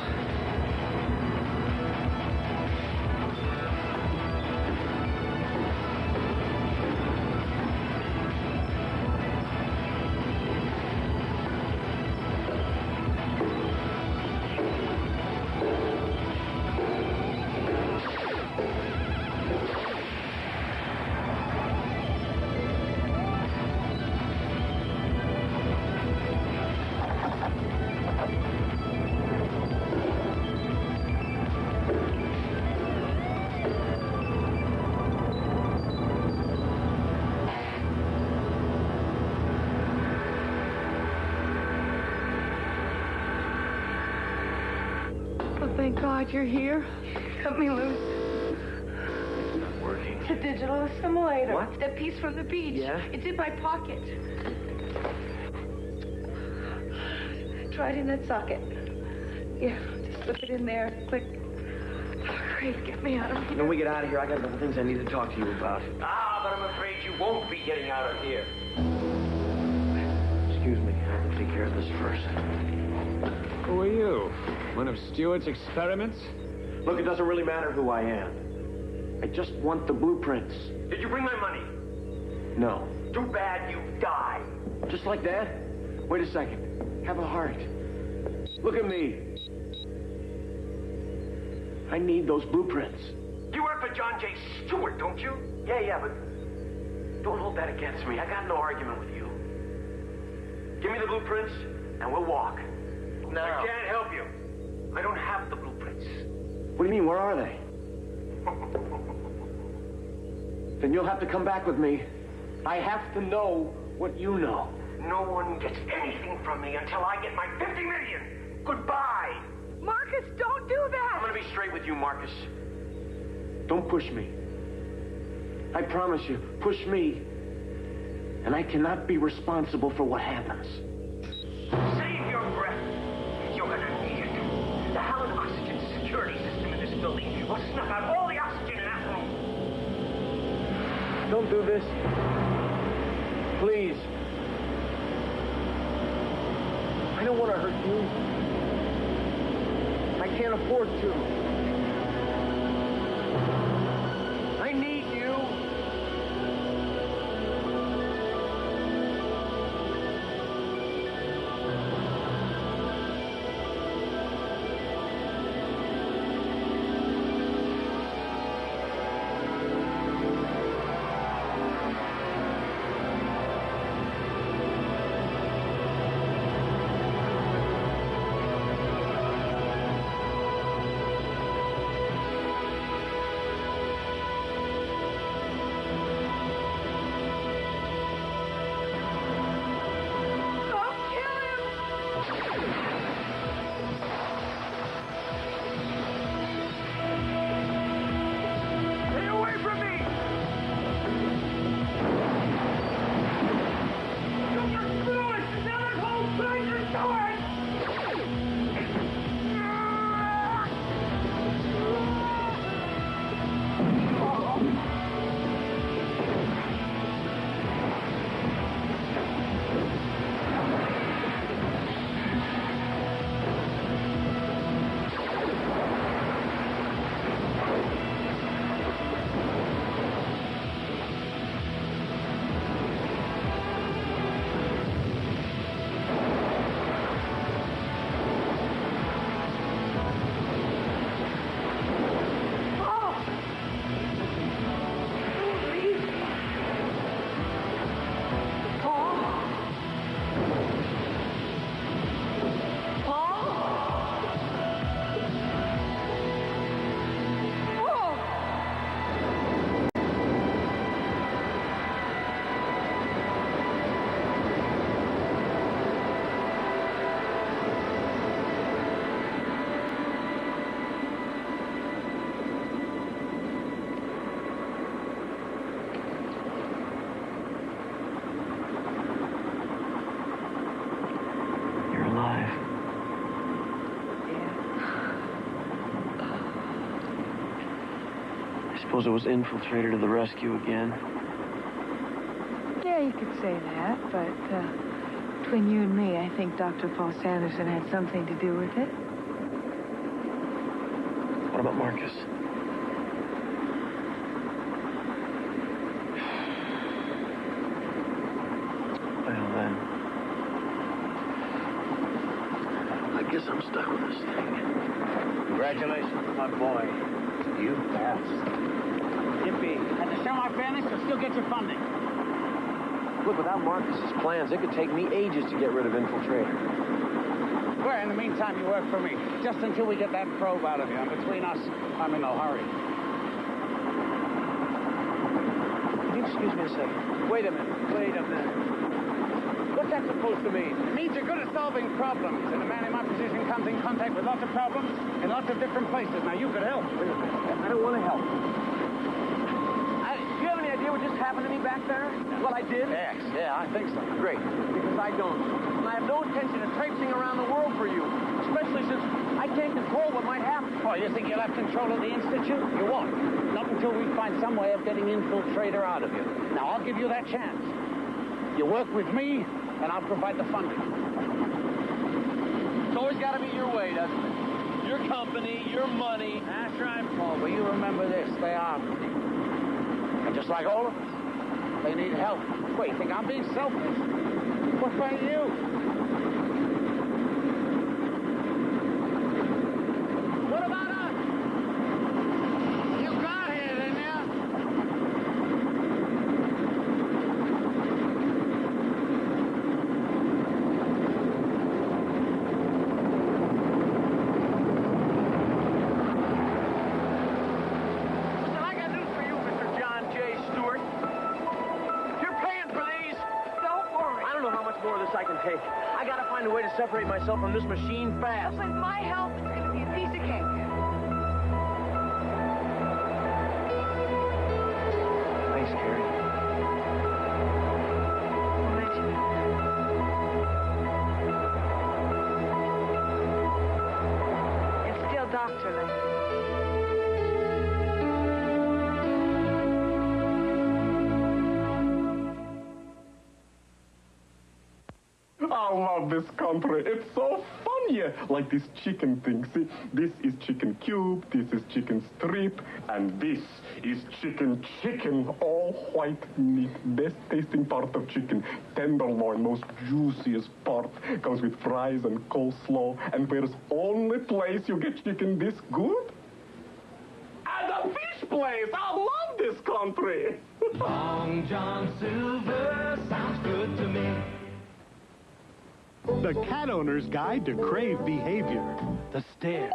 Thank God you're here. Cut me loose. It's not working. It's a digital assimilator. What? That piece from the beach. Yeah? It's in my pocket. Try it in that socket. Yeah, just slip it in there. Click. Oh, great, get me out of here. When we get out of here, I got a couple things I need to talk to you about. Ah, but I'm afraid you won't be getting out of here. Excuse me, I have to take care of this first. Who are you? One of Stewart's experiments? Look, it doesn't really matter who I am. I just want the blueprints. Did you bring my money? No. Too bad you die. Just like that? Wait a second. Have a heart. Look at me. I need those blueprints. You work for John J. Stewart, don't you? Yeah, but don't hold that against me. I got no argument with you. Give me the blueprints, and we'll walk. now. I can't help you. I don't have the blueprints. What do you mean, where are they? Then you'll have to come back with me. I have to know what you know. No one gets anything from me until I get my 50 million. Goodbye. Marcus, don't do that! I'm gonna be straight with you, Marcus. Don't push me. I promise you, push me, and I cannot be responsible for what happens. Save your breath. You're gonna need it. The Howard oxygen security system in this building will snuff out all the oxygen in that room. Don't do this. Please. I don't want to hurt you. I can't afford to. I need you. Stay away from me! Don't just screw it! Now that whole thing is going! You're alive. I suppose it was Infiltrator to the rescue again. Yeah, you could say that, but between you and me, I think Dr. Paul Sanderson had something to do with it. What about Marcus? Well, then, I guess I'm stuck with this thing. Congratulations, my boy. You passed. Yippee. Had to show my fairness or still get your funding. Look, without Marcus's plans, it could take me ages to get rid of Infiltrator. Well, in the meantime, you work for me. Just until we get that probe out of you. And between us, I'm in no hurry. Can you excuse me a second? Wait a minute. What's that supposed to mean? It means you're good at solving problems. And a man in my position comes in contact with lots of problems in lots of different places. Now, you could help. I don't want to help. Do you have any idea what just happened to me back there? Well, I did. Yes, yeah, I think so. Great, because I don't. And I have no intention of traipsing around the world for you, especially since I can't control what might happen. Oh, you think you'll have control of the Institute? You won't. Not until we find some way of getting Infiltrator out of you. Now, I'll give you that chance. You work with me, and I'll provide the funding. It's always got to be your way, doesn't it? Your company, your money. That's right, Paul, but you remember this. They are free. And just like all of us, they need help. Wait, you think I'm being selfish? What about you? What about us? You got here, didn't you? I can take. I gotta find a way to separate myself from this machine fast. With my help, it's gonna be a piece of cake. Thanks, Carrie. It's still doctorly. I love this country. It's so fun here. Like this chicken thing. See, this is chicken cube, this is chicken strip, and this is chicken, all white meat. Best tasting part of chicken. Tenderloin, most juiciest part. Comes with fries and coleslaw. And where's only place you get chicken this good? At a fish place. I love this country. Long John Silver sounds good to me. The Cat Owner's Guide to Crave Behavior. The stare.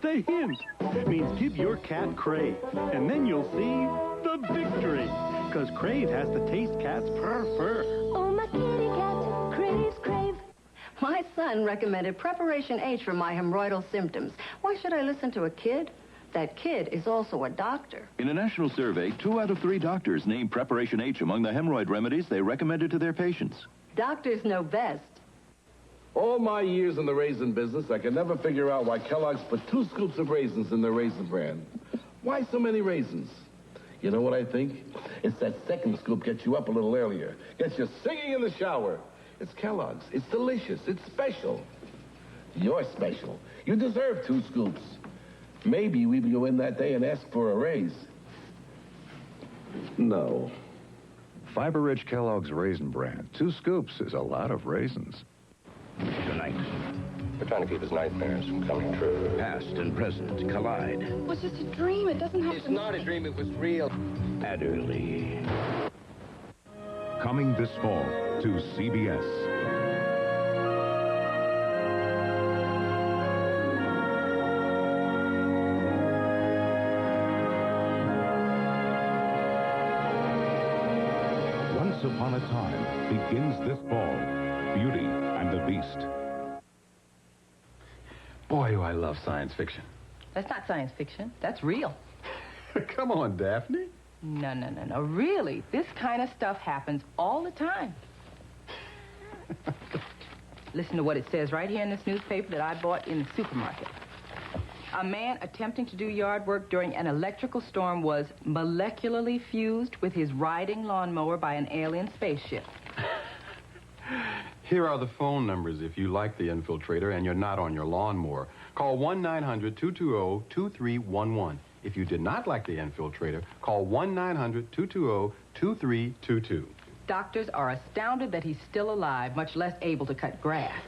The hint means give your cat Crave, and then you'll see the victory. Because Crave has to taste cat's fur. Oh, my kitty cat craves Crave. My son recommended Preparation H for my hemorrhoidal symptoms. Why should I listen to a kid? That kid is also a doctor. In a national survey, 2 out of 3 doctors named Preparation H among the hemorrhoid remedies they recommended to their patients. Doctors know best. All my years in the raisin business, I could never figure out why Kellogg's put 2 scoops of raisins in their raisin bran. Why so many raisins? You know what I think? It's that second scoop gets you up a little earlier. Gets you singing in the shower. It's Kellogg's. It's delicious. It's special. You're special. You deserve 2 scoops. Maybe we can go in that day and ask for a raise. No. Fiber-rich Kellogg's Raisin Bran. 2 scoops is a lot of raisins. Tonight, we're trying to keep his nightmares from coming true. Past and present collide. It was just a dream. It doesn't have to... It's not a dream. It was real. Adderley. Coming this fall to CBS. Once Upon a Time begins this fall. Beauty and the Beast. Boy, do I love science fiction. That's not science fiction. That's real. Come on, Daphne. No. Really, this kind of stuff happens all the time. Listen to what it says right here in this newspaper that I bought in the supermarket. A man attempting to do yard work during an electrical storm was molecularly fused with his riding lawnmower by an alien spaceship. Here are the phone numbers if you like the Infiltrator and you're not on your lawnmower. Call 1-900-220-2311. If you did not like the Infiltrator, call 1-900-220-2322. Doctors are astounded that he's still alive, much less able to cut grass.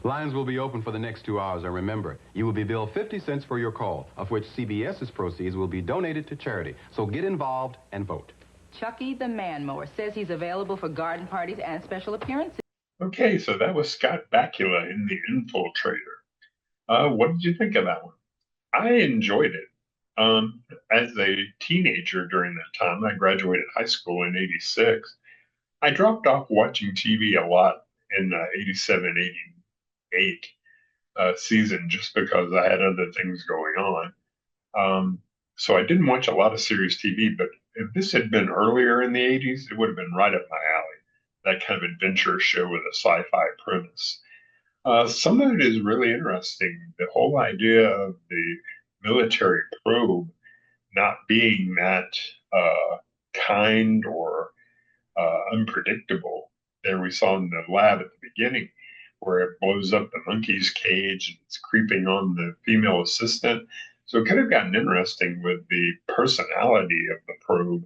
Lines will be open for the next 2 hours, and remember, you will be billed 50 cents for your call, of which CBS's proceeds will be donated to charity. So get involved and vote. Chucky the Man Mower says he's available for garden parties and special appearances. Okay, so that was Scott Bakula in The Infiltrator. What did you think of that one? I enjoyed it. As a teenager during that time, I graduated high school in '86. I dropped off watching TV a lot in the '87, '88 season just because I had other things going on. So I didn't watch a lot of serious TV, but if this had been earlier in the '80s, it would have been right up my alley. That kind of adventure show with a sci-fi premise. Some of it is really interesting. The whole idea of the military probe not being that kind or unpredictable. There we saw in the lab at the beginning where it blows up the monkey's cage and it's creeping on the female assistant. So it could have gotten interesting with the personality of the probe.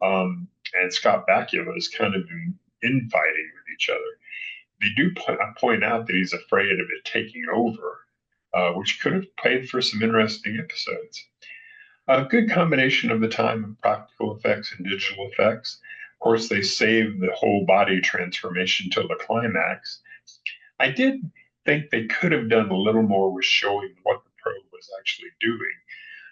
And Scott Bakula is kind of infighting with each other. They do point out that he's afraid of it taking over, which could have played for some interesting episodes. A good combination of the time of practical effects and digital effects. Of course, they saved the whole body transformation till the climax. I did think they could have done a little more with showing what the probe was actually doing.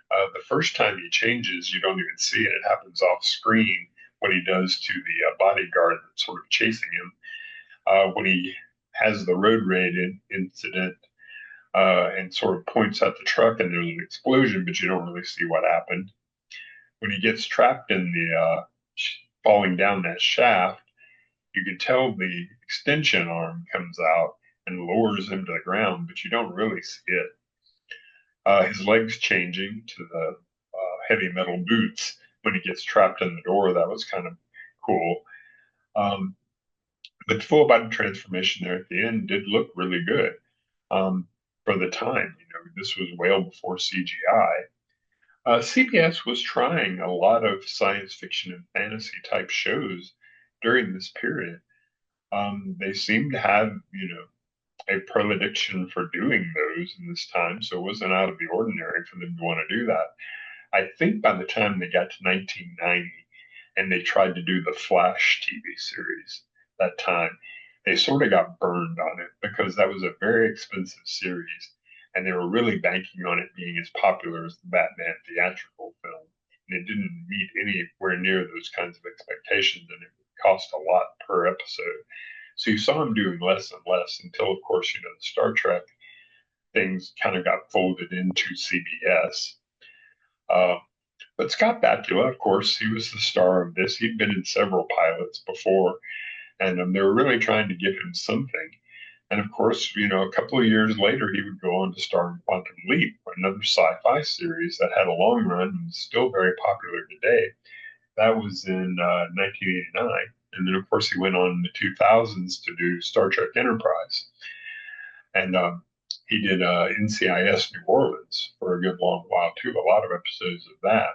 The first time he changes, you don't even see it. It happens off screen when he does to the bodyguard that's sort of chasing him. when he has the road rage incident and sort of points at the truck and there's an explosion, but you don't really see what happened. When he gets trapped in the falling down that shaft, you can tell the extension arm comes out and lowers him to the ground, but you don't really see it. His legs changing to the heavy metal boots when he gets trapped in the door. That was kind of cool. But the full body transformation there at the end did look really good for the time. This was well before CGI. CBS was trying a lot of science fiction and fantasy type shows during this period. They seemed to have, a predilection for doing those in this time, so it wasn't out of the ordinary for them to want to do that. I think by the time they got to 1990 and they tried to do the Flash TV series that time, they sort of got burned on it because that was a very expensive series and they were really banking on it being as popular as the Batman theatrical film. And it didn't meet anywhere near those kinds of expectations, and it cost a lot per episode. So you saw him doing less and less until, of course, the Star Trek things kind of got folded into CBS. But Scott Bakula, of course, he was the star of this. He'd been in several pilots before, and they were really trying to give him something. And of course, a couple of years later, he would go on to star in Quantum Leap, another sci-fi series that had a long run and is still very popular today. That was in 1989. And then, of course, he went on in the 2000s to do Star Trek Enterprise. And he did NCIS New Orleans for a good long while, too, a lot of episodes of that.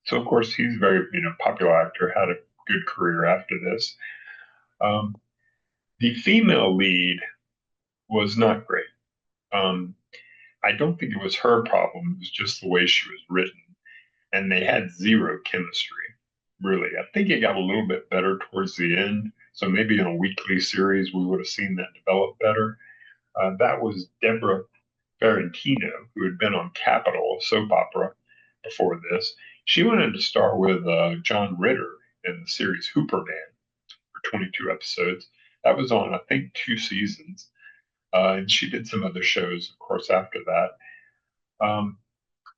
So, of course, he's a very, popular actor, had a good career after this. The female lead was not great. I don't think it was her problem. It was just the way she was written. And they had zero chemistry, really. I think it got a little bit better towards the end. So maybe in a weekly series, we would have seen that develop better. That was Deborah Ferrantino, who had been on Capitol, a soap opera, before this. She went in to star with John Ritter in the series Hooperman for 22 episodes. That was on, I think, 2 seasons. And she did some other shows, of course, after that.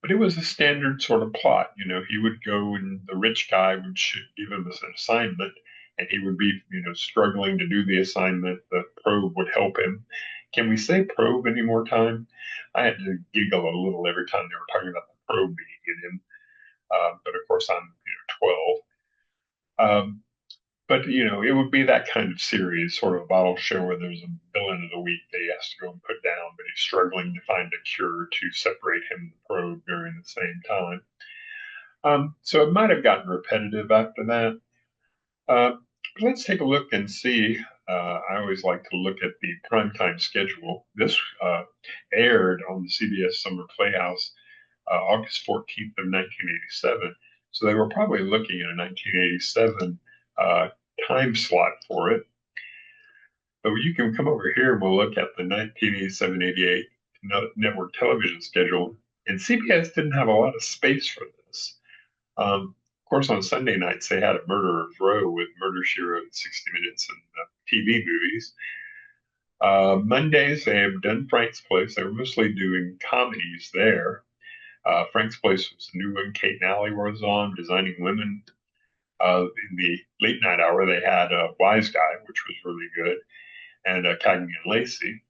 But it was a standard sort of plot. He would go and the rich guy would give him an assignment, and he would be, struggling to do the assignment. The probe would help him. Can we say probe any more time? I had to giggle a little every time they were talking about the probe being in him. But of course, I'm 12. But it would be that kind of series, sort of a bottle show where there's a villain of the week that he has to go and put down, but he's struggling to find a cure to separate him and the probe during the same time. So it might have gotten repetitive after that. But let's take a look and see. I always like to look at the primetime schedule. This aired on the CBS Summer Playhouse August 14th of 1987. So they were probably looking at a 1987 time slot for it. But you can come over here and we'll look at the 1987-88 network television schedule. And CBS didn't have a lot of space for this. Of course, on Sunday nights, they had a Murderer's Row with Murder, She Wrote, 60 Minutes, and TV movies. Mondays, they have done Frank's Place. They were mostly doing comedies there. Frank's Place was a new one. Kate Nally was on, Designing Women. In the late night hour, they had Wise Guy, which was really good, and Cagney and Lacey.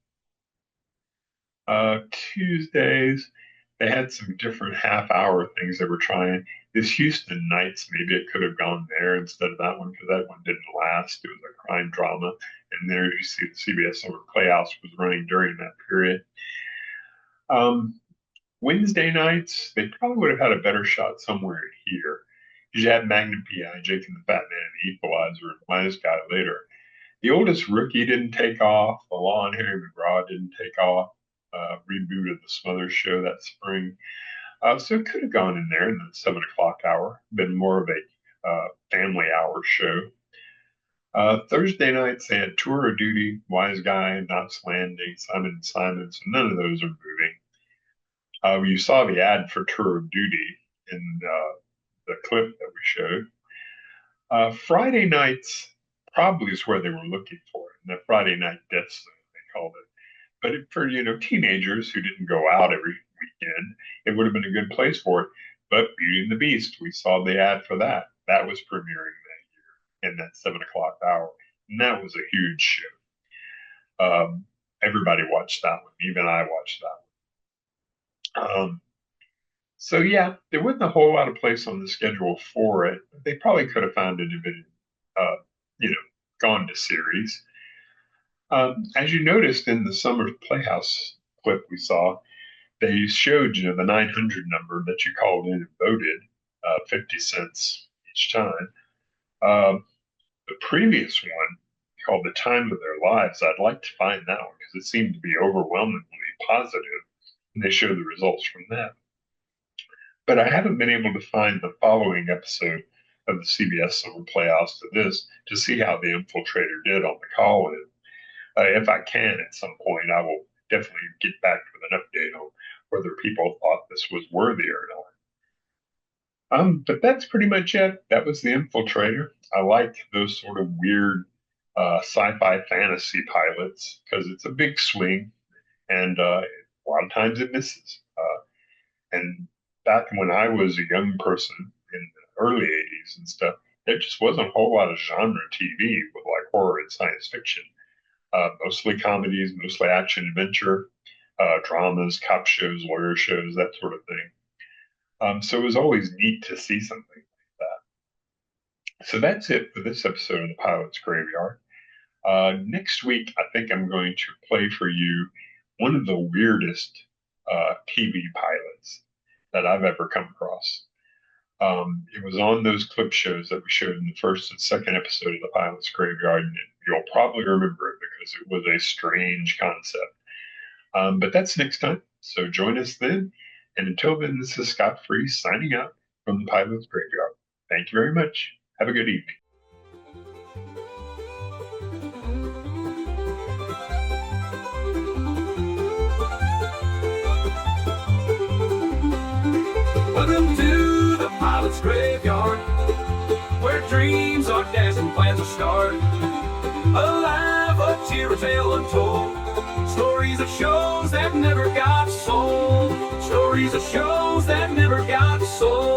Tuesdays, they had some different half-hour things they were trying. This Houston Nights, maybe it could have gone there instead of that one, because that one didn't last. It was a crime drama. And there you see the CBS Summer Playhouse was running during that period. Wednesday nights, they probably would have had a better shot somewhere here. You had Magnum P.I., Jake and the Fat Man, and the Equalizer, and Wise Guy later. The Oldest Rookie didn't take off. The Law and Harry McGraw didn't take off. Reboot of the Smothers Show that spring. So it could have gone in there in the 7 o'clock hour, been more of a family hour show. Thursday nights, they had Tour of Duty, Wise Guy, Knots Landing, Simon & Simon, so none of those are moving. You saw the ad for Tour of Duty in the clip that we showed. Friday nights probably is where they were looking for it. the Friday night death zone, they called it. But for, teenagers who didn't go out every weekend, it would have been a good place for it. But Beauty and the Beast, we saw the ad for that. That was premiering that year in that 7 o'clock hour. And that was a huge show. Everybody watched that one. Even I watched that one. So yeah, there wasn't a whole lot of place on the schedule for it. They probably could have found it if it had, gone to series. As you noticed in the Summer Playhouse clip we saw, they showed, the 900 number that you called in and voted, 50 cents each time. The previous one, called The Time of Their Lives, I'd like to find that one because it seemed to be overwhelmingly positive, and they showed the results from that. But I haven't been able to find the following episode of the CBS Summer Playhouse to this to see how the Infiltrator did on the call-in. If I can at some point, I will definitely get back with an update on whether people thought this was worthy or not. But that's pretty much it. That was the Infiltrator. I like those sort of weird sci-fi fantasy pilots because it's a big swing, and a lot of times it misses. And back when I was a young person in the early 80s and stuff, there just wasn't a whole lot of genre TV with like horror and science fiction. Mostly comedies, mostly action adventure, dramas, cop shows, lawyer shows, that sort of thing. So it was always neat to see something like that. So that's it for this episode of the Pilot's Graveyard. Next week, I think I'm going to play for you one of the weirdest TV pilots that I've ever come across. It was on those clip shows that we showed in the first and second episode of the Pilot's Graveyard, and you'll probably remember it because it was a strange concept. But that's next time, so join us then. And until then, this is Scott Free signing out from the Pilot's Graveyard. Thank you very much. Have a good evening. Welcome to the Pilot's Graveyard, where dreams are dashed and plans are scarred. Alive, a tear, a tale untold. Stories of shows that never got sold. Stories of shows that never got sold.